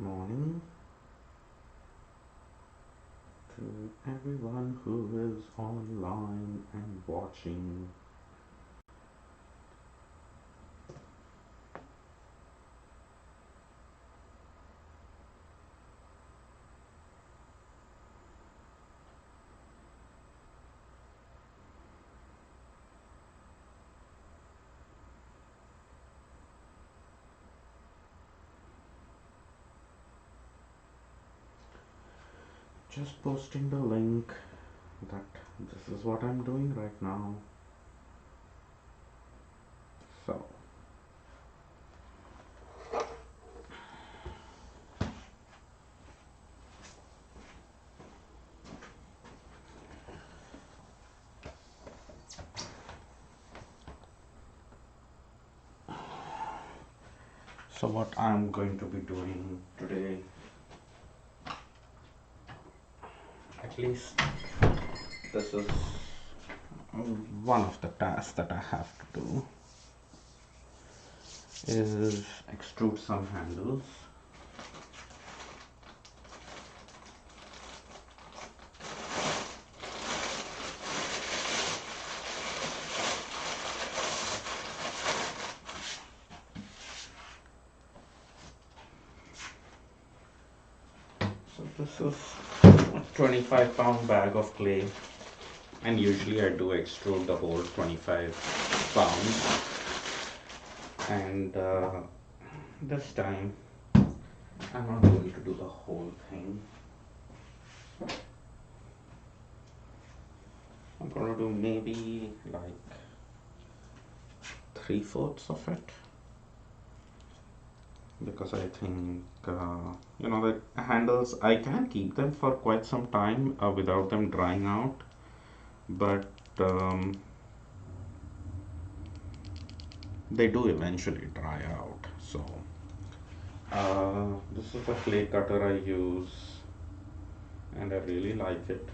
morning to everyone who is online and watching. Just posting the link that this is what I'm doing right now. So what I'm going to be doing today, at least this is one of the tasks that I have to do, is extrude some handles. So this is a 25-pound bag of clay, and usually I do extrude the whole 25 pounds, and this time I'm not going to do the whole thing. I'm going to do maybe like 3/4 of it, because I think the handles, I can keep them for quite some time without them drying out, but they do eventually dry out. So this is the clay cutter I use, and I really like it,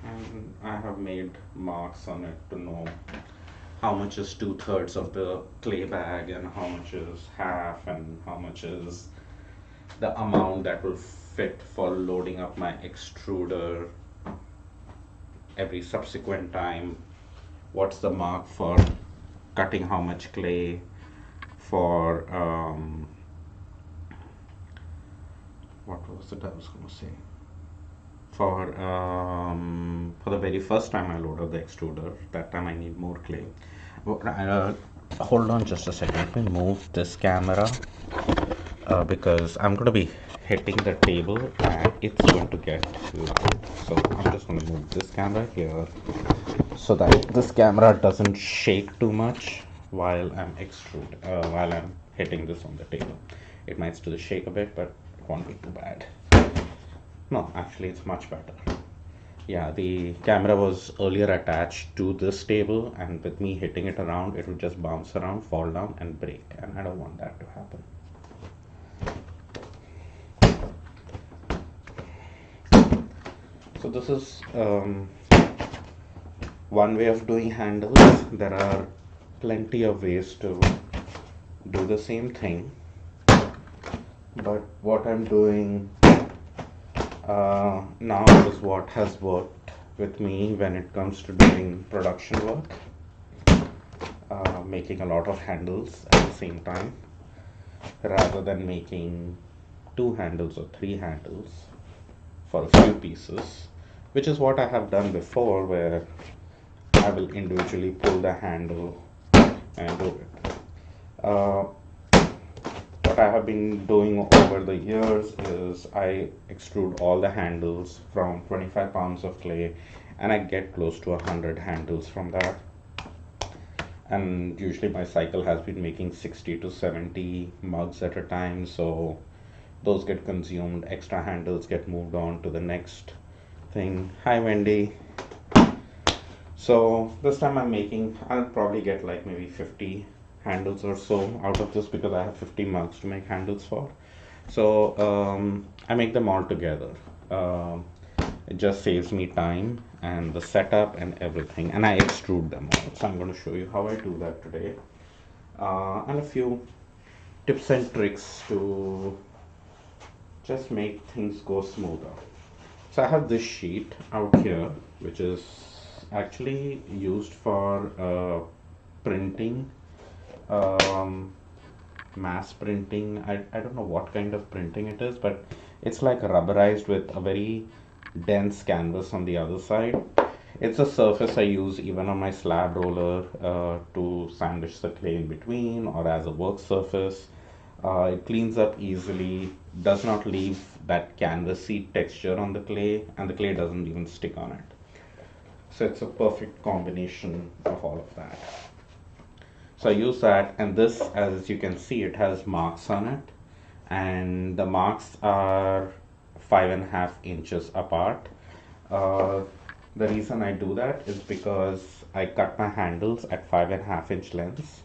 and I have made marks on it to know how much is 2/3 of the clay bag and how much is half and how much is the amount that will fit for loading up my extruder every subsequent time. What's the mark for cutting how much clay, for what was it I was going to say, for the very first time I loaded the extruder, that time I need more clay. Hold on just a second, let me move this camera because I'm going to be hitting the table and it's going to get loud. So I'm just going to move this camera here so that this camera doesn't shake too much while I'm while I'm hitting this on the table. It might still shake a bit, but it won't be too bad. No, actually it's much better. Yeah, the camera was earlier attached to this table, and with me hitting it around, it would just bounce around, fall down and break, and I don't want that to happen. So this is one way of doing handles. There are plenty of ways to do the same thing, but what I'm doing now is what has worked with me when it comes to doing production work, making a lot of handles at the same time rather than making 2 handles or 3 handles for a few pieces, which is what I have done before, where I will individually pull the handle and do it. What I have been doing over the years is I extrude all the handles from 25 pounds of clay, and I get close to 100 handles from that. And usually my cycle has been making 60 to 70 mugs at a time, so those get consumed, extra handles get moved on to the next thing. Hi Wendy. So this time I'll probably get like maybe 50 handles or so out of this, because I have 50 mugs to make handles for. So I make them all together. It just saves me time and the setup and everything, and I extrude them all. So I'm going to show you how I do that today, and a few tips and tricks to just make things go smoother. So I have this sheet out here, which is actually used for printing, um, mass printing. I don't know what kind of printing it is, but it's like rubberized with a very dense canvas on the other side. It's a surface I use even on my slab roller to sandwich the clay in between or as a work surface. It cleans up easily, does not leave that canvasy texture on the clay, and the clay doesn't even stick on it. So it's a perfect combination of all of that. So I use that, and this, as you can see, it has marks on it, and the marks are 5.5 inches apart. Uh, the reason I do that is because I cut my handles at 5.5 inch lengths,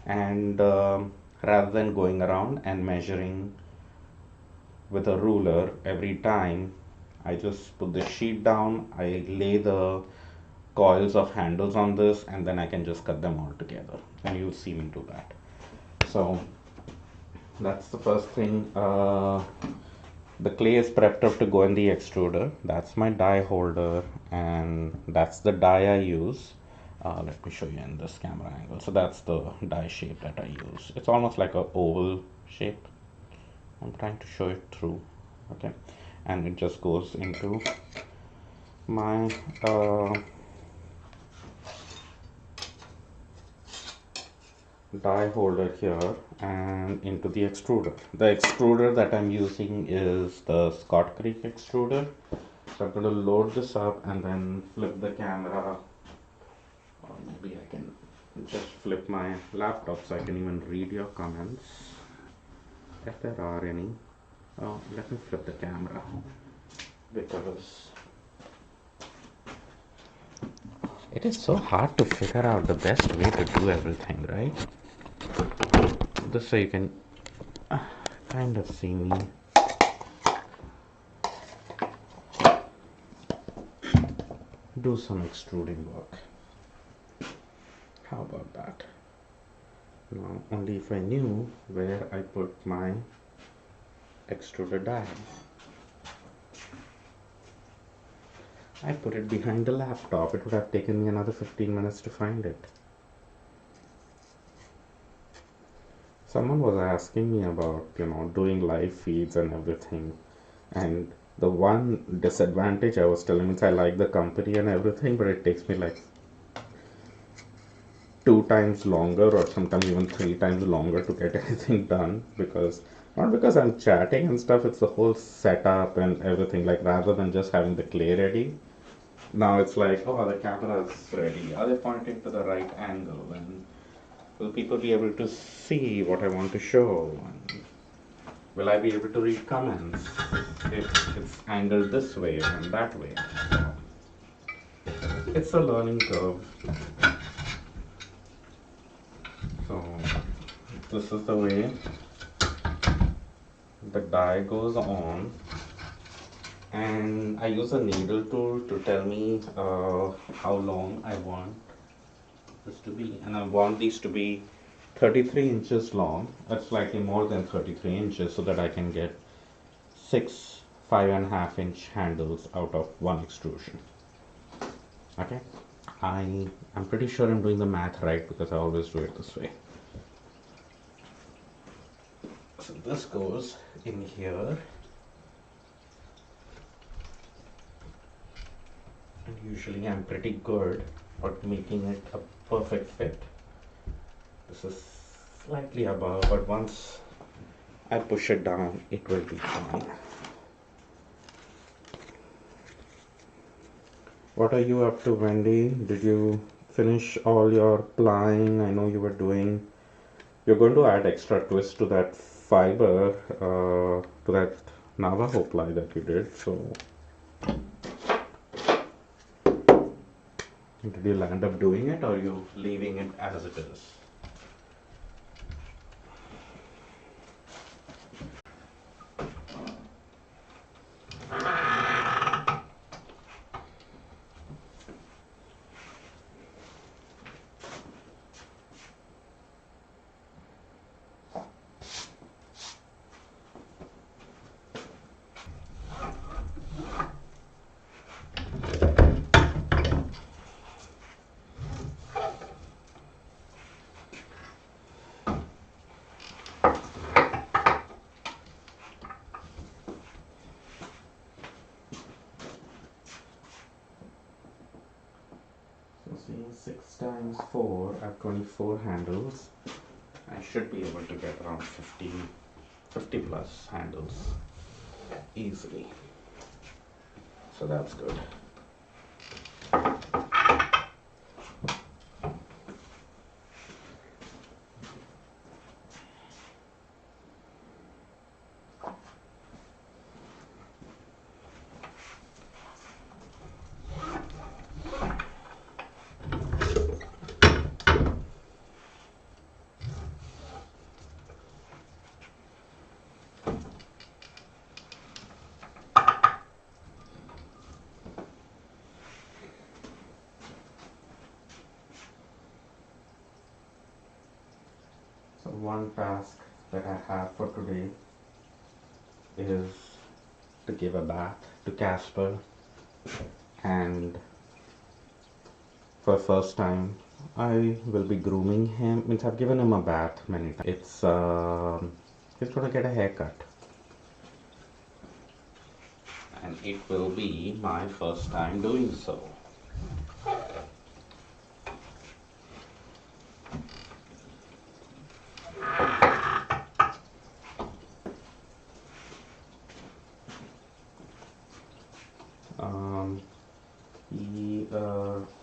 and rather than going around and measuring with a ruler every time, I just put the sheet down, I lay the coils of handles on this, and then I can just cut them all together, and you'll see me do that. So that's the first thing. The clay is prepped up to go in the extruder. That's my die holder, and that's the die I use. Let me show you in this camera angle. So that's the die shape that I use. It's almost like a oval shape. I'm trying to show it through. Okay, and it just goes into my die holder here and into the extruder. The extruder that I'm using is the Scott Creek extruder. So I'm going to load this up and then flip the camera, or maybe I can just flip my laptop so I can even read your comments if there are any. Oh, let me flip the camera because it is so hard to figure out the best way to do everything, right? This way you can kind of see me. Do some extruding work. How about that? Now, only if I knew where I put my extruder die. I put it behind the laptop. It would have taken me another 15 minutes to find it. Someone was asking me about, doing live feeds and everything. And the one disadvantage I was telling is I like the company and everything, but it takes me like 2 times longer or sometimes even 3 times longer to get anything done, because not because I'm chatting and stuff, it's the whole setup and everything. Like, rather than just having the clay ready, now it's like, oh, the camera is ready, are they pointing to the right angle, and will people be able to see what I want to show, and will I be able to read comments if it's angled this way and that way. It's a learning curve. So this is the way the die goes on, and I use a needle tool to tell me how long I want this to be, and I want these to be 33 inches long. That's slightly more than 33 inches, so that I can get 6 5.5 inch handles out of one extrusion. Okay, I'm pretty sure I'm doing the math right because I always do it this way. So this goes in here, and usually I'm pretty good at making it a perfect fit. This is slightly above, but once I push it down, it will be fine. What are you up to, Wendy? Did you finish all your plying? I know you were doing. You're going to add extra twist to that fiber, to that Navajo ply that you did. So, did you land up doing it, or are you leaving it as it is? 6 times 4 at 24 handles. I should be able to get around 50 plus handles easily. So that's good. So one task that I have for today is to give a bath to Casper, and for first time I will be grooming him. Means I've given him a bath many times. He's gonna get a haircut, and it will be my first time doing so.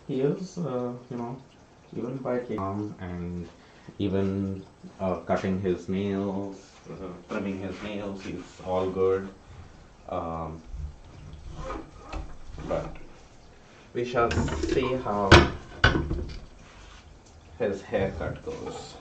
He is, even by and even cutting his nails, trimming his nails, he's all good. Um, but we shall see how his haircut goes.